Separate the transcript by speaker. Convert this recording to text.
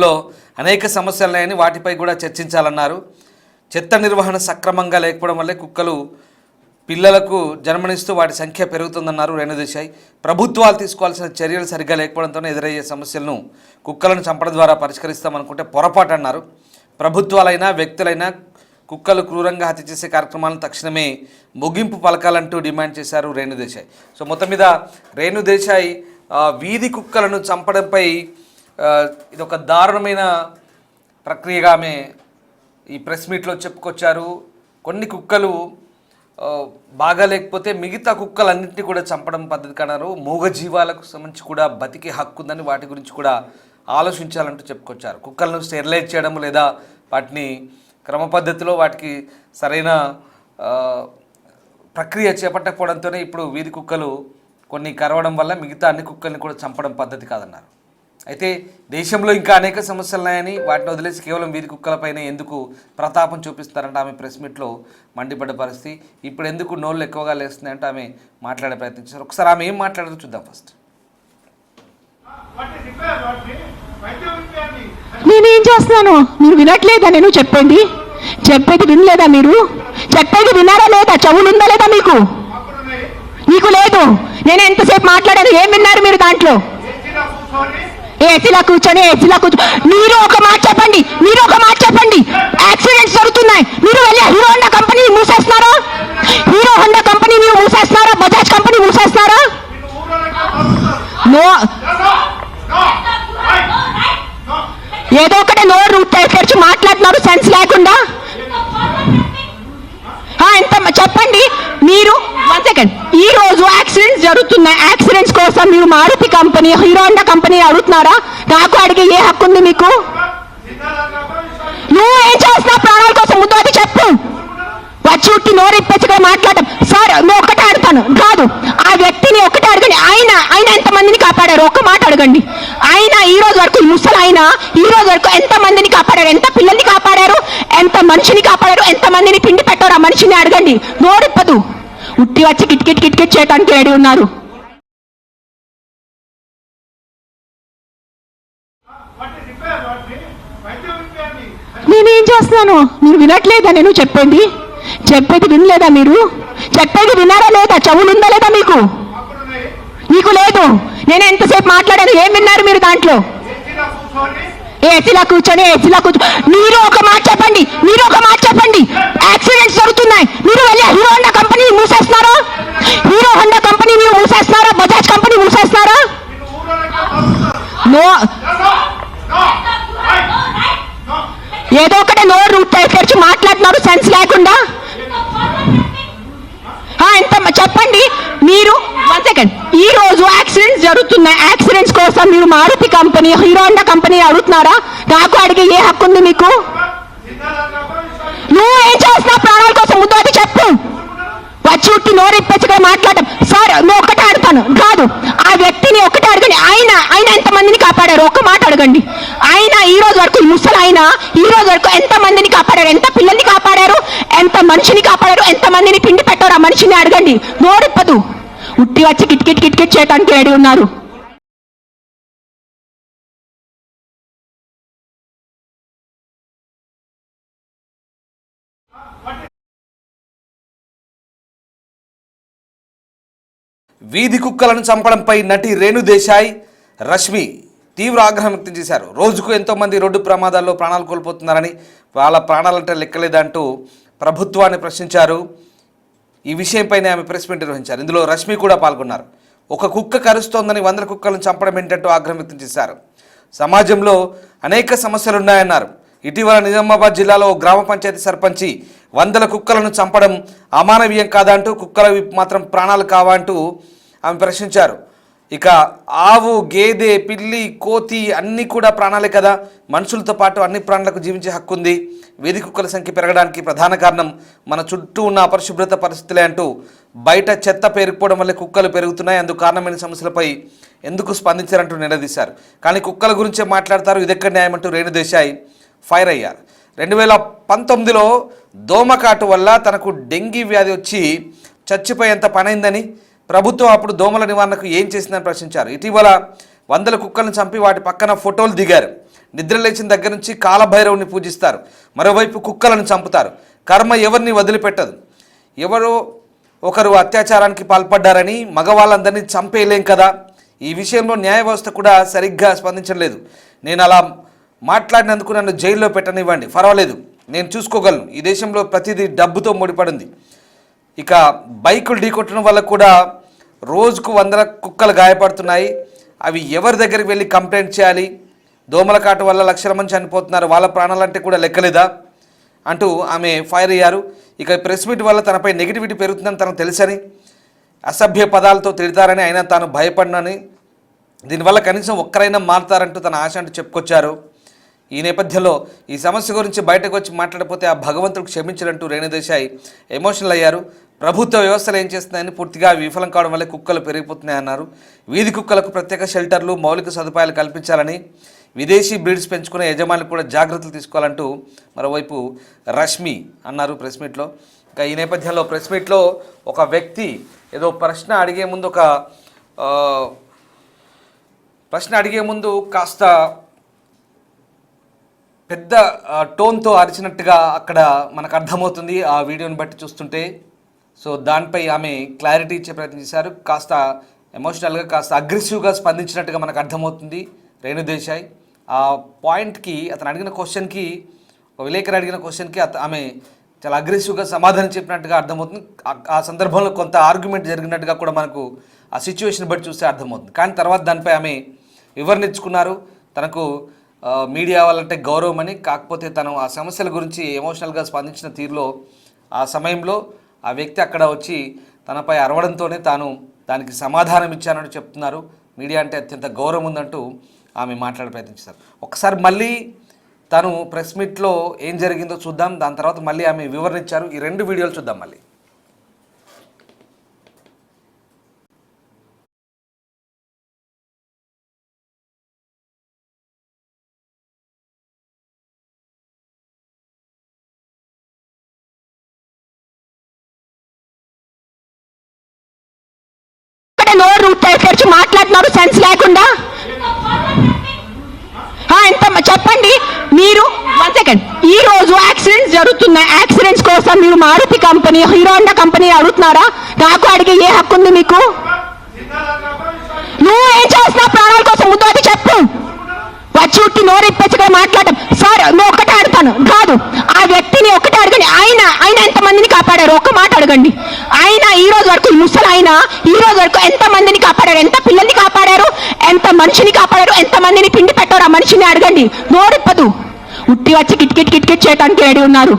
Speaker 1: లో అనేక సమస్యలున్నాయని వాటిపై కూడా చర్చించాలన్నారు. చెత్త నిర్వహణ సక్రమంగా లేకపోవడం వల్లే కుక్కలు పిల్లలకు జన్మనిస్తూ వాటి సంఖ్య పెరుగుతుందన్నారు రేణుదేశాయ్. ప్రభుత్వాలు తీసుకోవాల్సిన చర్యలు సరిగ్గా లేకపోవడంతోనే ఎదురయ్యే సమస్యలను కుక్కలను చంపడం ద్వారా పరిష్కరిస్తామనుకుంటే పొరపాటు అన్నారు. ప్రభుత్వాలైనా వ్యక్తులైనా కుక్కలు క్రూరంగా హత్య చేసే కార్యక్రమాలను తక్షణమే ముగింపు పలకాలంటూ డిమాండ్ చేశారు రేణుదేశాయ్. సో మొత్తం మీద రేణుదేశాయ్ వీధి కుక్కలను చంపడంపై ఇది ఒక దారుణమైన ప్రక్రియగా ఆమె ఈ ప్రెస్ మీట్లో చెప్పుకొచ్చారు. కొన్ని కుక్కలు బాగా లేకపోతే మిగతా కుక్కలన్నింటినీ కూడా చంపడం పద్ధతి కన్నారు. మూగజీవాలకు సంబంధించి కూడా బతికే హక్కు ఉందని వాటి గురించి కూడా ఆలోచించాలంటూ చెప్పుకొచ్చారు. కుక్కలను స్టెరిలైజ్ చేయడం లేదా వాటిని క్రమ పద్ధతిలో వాటికి సరైన ప్రక్రియ చేపట్టకపోవడంతోనే ఇప్పుడు వీధి కుక్కలు కొన్ని కరవడం వల్ల మిగతా అన్ని కుక్కల్ని కూడా చంపడం పద్ధతి కాదన్నారు. అయితే దేశంలో ఇంకా అనేక సమస్యలు ఉన్నాయని వాటిని వదిలేసి కేవలం వీధి కుక్కలపైన ఎందుకు ప్రతాపం చూపిస్తారంటే ఆమె ప్రెస్ మీట్లో మండిపడ్డ పరిస్థితి. ఇప్పుడు ఎందుకు నోళ్ళు ఎక్కువగా లేస్తున్నాయంటే ఆమె మాట్లాడే ప్రయత్నించారు. ఒకసారి ఆమె ఏం మాట్లాడారో చూద్దాం. ఫస్ట్
Speaker 2: నేనేం చేస్తున్నాను మీరు వినట్లేదా? నేను చెప్పేది వినలేదా? మీరు చెప్పేది వినారా లేదా? చెవులుందా లేదా మీకు? నీకు లేదు. నేను ఎంతసేపు మాట్లాడాను, ఏం విన్నారు మీరు? దాంట్లో ఏసీలా కూర్చొని మీరు ఒక మాట చెప్పండి. యాక్సిడెంట్స్ జరుగుతున్నాయి, మీరు వెళ్ళి హీరో హోండా కంపెనీ మూసేస్తున్నారా? బజాజ్ కంపెనీ మూసేస్తున్నారా? ఏదో ఒకటి నోరు తెరిచి మాట్లాడుతున్నారు సెన్స్ లేకుండా. ఎంత చెప్పండి మీరు. 1 సెకండ్. ఈ రోజు యాక్సిడెంట్స్ జరుగుతున్నాయి. యాక్సిడెంట్స్ కోసం మీరు Maruti company, Hero Honda company అడుగుతున్నారా? నాకు అడిగే ఏ హక్కు ఉంది మీకు? నువ్వు ఏం చేస్తున్నావు ప్రాణాల కోసం? ముందు అది చెప్పు. వచ్చి ఉట్టి నోరు ఇప్పేసి మాట్లాడటం. సార్ నువ్వు ఒకటే అడుగుతాను కాదు, ఆ వ్యక్తిని ఒకటే అడగండి. ఆయన ఎంతమందిని కాపాడారు? ఒక్క మాట అడగండి. ఆయన ఈ రోజు వరకు ఈ రోజు వరకు ఎంతమందిని కాపాడారు? ఎంత పిల్లల్ని కాపాడారు? ఎంత మనిషిని కాపాడారు? ఎంతమందిని పిండి పెట్టారు? ఆ మనిషిని అడగండి. నోరిప్పదు. ఉట్టి వచ్చి కిట్కిట్ చేయడానికి రెడీ ఉన్నారు. నేనేం చేస్తున్నాను మీరు వినట్లేదా? నేను చెప్పేది వినలేదా? మీరు చెప్పేది వినారా లేదా? చెవులుందా లేదా మీకు? నీకు లేదు. నేను ఎంతసేపు మాట్లాడాను, ఏం విన్నారు మీరు? దాంట్లో ఏసీలా కూర్చొని మీరు ఒక మాట చెప్పండి. యాక్సిడెంట్స్ జరుగుతున్నాయి, మీరు వెళ్ళి హీరో హోండా కంపెనీ మూసేస్తున్నారా? బజాజ్ కంపెనీ మూసేస్తున్నారా? ఏదో ఒకటి నోరు తెరిచి మాట్లాడుతున్నారు సెన్స్ లేకుండా. ఎంత చెప్పండి మీరు. 1 సెకండ్. ఈ రోజు యాక్సిడెంట్స్ జరుగుతున్నాయి. యాక్సిడెంట్స్ కోసం మీరు Maruti company, Hero Honda company అడుగుతున్నారా? నాకు అడిగే ఏ హక్కు ఉంది మీకు? నువ్వు ఏం చేస్తున్నావు ప్రాణాల కోసం? ముందు అది చెప్పు. వచ్చి ఉట్టి నోరు ఇప్పేసి మాట్లాడటం. సార్ నువ్వు ఒకటే అడుగుతాను కాదు, ఆ వ్యక్తిని ఒకటే అడగండి. ఆయన ఎంతమందిని కాపాడారు? ఒక్క మాట అడగండి. ఆయన ఈ రోజు వరకు ఎంతమందిని కాపాడారు? ఎంత పిల్లల్ని కాపాడారు? ఎంత మనిషిని కాపాడారు? ఎంతమందిని పిండి పెట్టారు? ఆ మనిషిని అడగండి. నోరిప్పదు. ఉట్టి వచ్చి కిట్కిట్ చేయడానికి రెడీ ఉన్నారు.
Speaker 1: వీధి కుక్కలను చంపడంపై నటి రేణుదేశాయ్, రష్మి తీవ్ర ఆగ్రహం వ్యక్తం చేశారు. రోజుకు ఎంతోమంది రోడ్డు ప్రమాదాల్లో ప్రాణాలు కోల్పోతున్నారని, వాళ్ళ ప్రాణాలంటే లెక్కలేదంటూ ప్రభుత్వాన్ని ప్రశ్నించారు. ఈ విషయంపైనే ఆమె ప్రెస్ మీట్ నిర్వహించారు. ఇందులో రష్మి కూడా పాల్గొన్నారు. ఒక కుక్క కరుస్తోందని 100 కుక్కలను చంపడం ఏంటంటూ ఆగ్రహం వ్యక్తం చేశారు. సమాజంలో అనేక సమస్యలున్నాయన్నారు. ఇటీవల నిజామాబాద్ జిల్లాలో గ్రామ పంచాయతీ సర్పంచి 100 కుక్కలను చంపడం అమానవీయం కాదా అంటూ, కుక్కలవి మాత్రం ప్రాణాలు కావా అంటూ ఆమె ప్రశ్నించారు. ఇక ఆవు, గేదె, పిల్లి, కోతి అన్నీ కూడా ప్రాణాలే కదా. మనుషులతో పాటు అన్ని ప్రాణులకు జీవించే హక్కు ఉంది. వీధి కుక్కల సంఖ్య పెరగడానికి ప్రధాన కారణం మన చుట్టూ ఉన్న అపరిశుభ్రత పరిస్థితులే అంటూ, బయట చెత్త పేరుకుపోవడం వల్ల కుక్కలు పెరుగుతున్నాయి, అందుకు కారణమైన సమస్యలపై ఎందుకు స్పందించారంటూ నిలదీశారు. కానీ కుక్కల గురించే మాట్లాడతారు, ఇదెక్కడ న్యాయం అంటూ రేణుదేశాయ్ ఫైర్ అయ్యారు. 2019లో దోమకాటు వల్ల తనకు డెంగీ వ్యాధి వచ్చి చచ్చిపోయేంత పనైందని, ప్రభుత్వం అప్పుడు దోమల నివారణకు ఏం చేసిందని ప్రశ్నించారు. ఇటీవల 100 కుక్కలను చంపి వాటి పక్కన ఫోటోలు దిగారు. నిద్ర లేచిన దగ్గర నుంచి కాలభైరవుని పూజిస్తారు, మరోవైపు కుక్కలను చంపుతారు. కర్మ ఎవరిని వదిలిపెట్టదు. ఎవరో ఒకరు అత్యాచారానికి పాల్పడ్డారని మగవాళ్ళందరినీ చంపేయలేం కదా. ఈ విషయంలో న్యాయ వ్యవస్థ కూడా సరిగ్గా స్పందించలేదు. నేను అలా మాట్లాడినందుకు నన్ను జైల్లో పెట్టనివ్వండి, పర్వాలేదు, నేను చూసుకోగలను. ఈ దేశంలో ప్రతిదీ డబ్బుతో ముడిపడింది. ఇక బైకులు ఢీకొట్టడం వల్ల కూడా రోజుకు 100 కుక్కలు గాయపడుతున్నాయి. అవి ఎవరి దగ్గరికి వెళ్ళి కంప్లైంట్ చేయాలి? దోమల కాటు వల్ల లక్షల మంది చనిపోతున్నారు, వాళ్ళ ప్రాణాలంటే కూడా లెక్కలేదా అంటూ ఆమె ఫైర్ అయ్యారు. ఇక ప్రెస్ మీట్ వల్ల తనపై నెగిటివిటీ పెరుగుతుందని తనకు తెలుసని, అసభ్య పదాలతో తిడతారని, అయినా తాను భయపడినని, దీనివల్ల కనీసం ఒక్కరైనా మారుతారంటూ తన ఆశ అంటూ చెప్పుకొచ్చారు. ఈ నేపథ్యంలో ఈ సమస్య గురించి బయటకు వచ్చి మాట్లాడకపోతే ఆ భగవంతుడు క్షమించినట్టు రేణుదేశాయ్ ఎమోషనల్ అయ్యారు. ప్రభుత్వ వ్యవస్థలు ఏం చేస్తున్నాయని పూర్తిగా విఫలం కావడం వల్లే కుక్కలు పెరిగిపోతున్నాయన్నారు. వీధి కుక్కలకు ప్రత్యేక షెల్టర్లు, మౌలిక సదుపాయాలు కల్పించాలని, విదేశీ బ్రీడ్స్ పెంచుకునే యజమానులు కూడా జాగ్రత్తలు తీసుకోవాలంటూ మరోవైపు రష్మి అన్నారు ప్రెస్ మీట్లో. ఇంకా ఈ నేపథ్యంలో ప్రెస్ మీట్లో ఒక వ్యక్తి ఏదో ప్రశ్న అడిగే ముందు కాస్త పెద్ద టోన్తో అరిచినట్టుగా అక్కడ మనకు అర్థమవుతుంది ఆ వీడియోని బట్టి చూస్తుంటే. సో దానిపై ఆమె క్లారిటీ ఇచ్చే ప్రయత్నం చేశారు. కాస్త ఎమోషనల్గా, కాస్త అగ్రెసివ్గా స్పందించినట్టుగా మనకు అర్థమవుతుంది రేణుదేశాయ్. ఆ పాయింట్కి, అతను అడిగిన క్వశ్చన్కి, ఒక విలేకరు అడిగిన క్వశ్చన్కి ఆమె చాలా అగ్రెసివ్గా సమాధానం చెప్పినట్టుగా అర్థమవుతుంది. ఆ సందర్భంలో కొంత ఆర్గ్యుమెంట్ జరిగినట్టుగా కూడా మనకు ఆ సిచ్యువేషన్ బట్టి చూస్తే అర్థమవుతుంది. కానీ తర్వాత దానిపై ఆమె వివరణ ఇచ్చుకున్నారు. తనకు మీడియా వాళ్ళంటే గౌరవం అని, కాకపోతే తను ఆ సమస్యల గురించి ఎమోషనల్గా స్పందించిన తీరులో ఆ సమయంలో ఆ వ్యక్తి అక్కడ వచ్చి తనపై అరవడంతోనే తాను దానికి సమాధానం ఇచ్చానని చెప్తున్నారు. మీడియా అంటే అత్యంత గౌరవం ఉందంటూ ఆమె మాట్లాడే ప్రయత్నించారు. ఒకసారి మళ్ళీ తను ప్రెస్ మీట్లో ఏం జరిగిందో చూద్దాం. దాని తర్వాత మళ్ళీ ఆమె వివరణ ఇచ్చారు. ఈ 2 వీడియోలు చూద్దాం మళ్ళీ.
Speaker 2: నోరు తెరిచి మాట్లాడుతున్నారు సెన్స్ లేకుండా. ఎంత చెప్పండి మీరు. 1 సెకండ్. ఈ రోజు యాక్సిడెంట్స్ జరుగుతున్నాయి. యాక్సిడెంట్స్ కోసం మీరు Maruti company, Hero Honda company అడుగుతున్నారా? నాకు అడిగే ఏ హక్కు ఉంది మీకు? నువ్వు ఏం చేస్తున్నావు ప్రాణాల కోసం? ముందు చెప్పు. వచ్చి ఉట్టి నోరు ఇప్పించగా మాట్లాడటం. సార్ నువ్వు ఒక్కటే అడుగుతాను, కాదు ఆ వ్యక్తిని ఒక్కటే అడగండి. ఆయన ఎంతమందిని కాపాడారు? ఒక్క మాట అడగండి. ఆయన ఈ రోజు వరకు, ముసలి ఆయన ఈ రోజు వరకు ఎంతమందిని కాపాడారు? ఎంత పిల్లల్ని కాపాడారు? ఎంత మనిషిని కాపాడారు? ఎంతమందిని పిండి పెట్టారు? ఆ మనిషిని అడగండి. నోరిప్పదు. ఉట్టి వచ్చి కిట్ చేయడానికి రెడీ ఉన్నారు.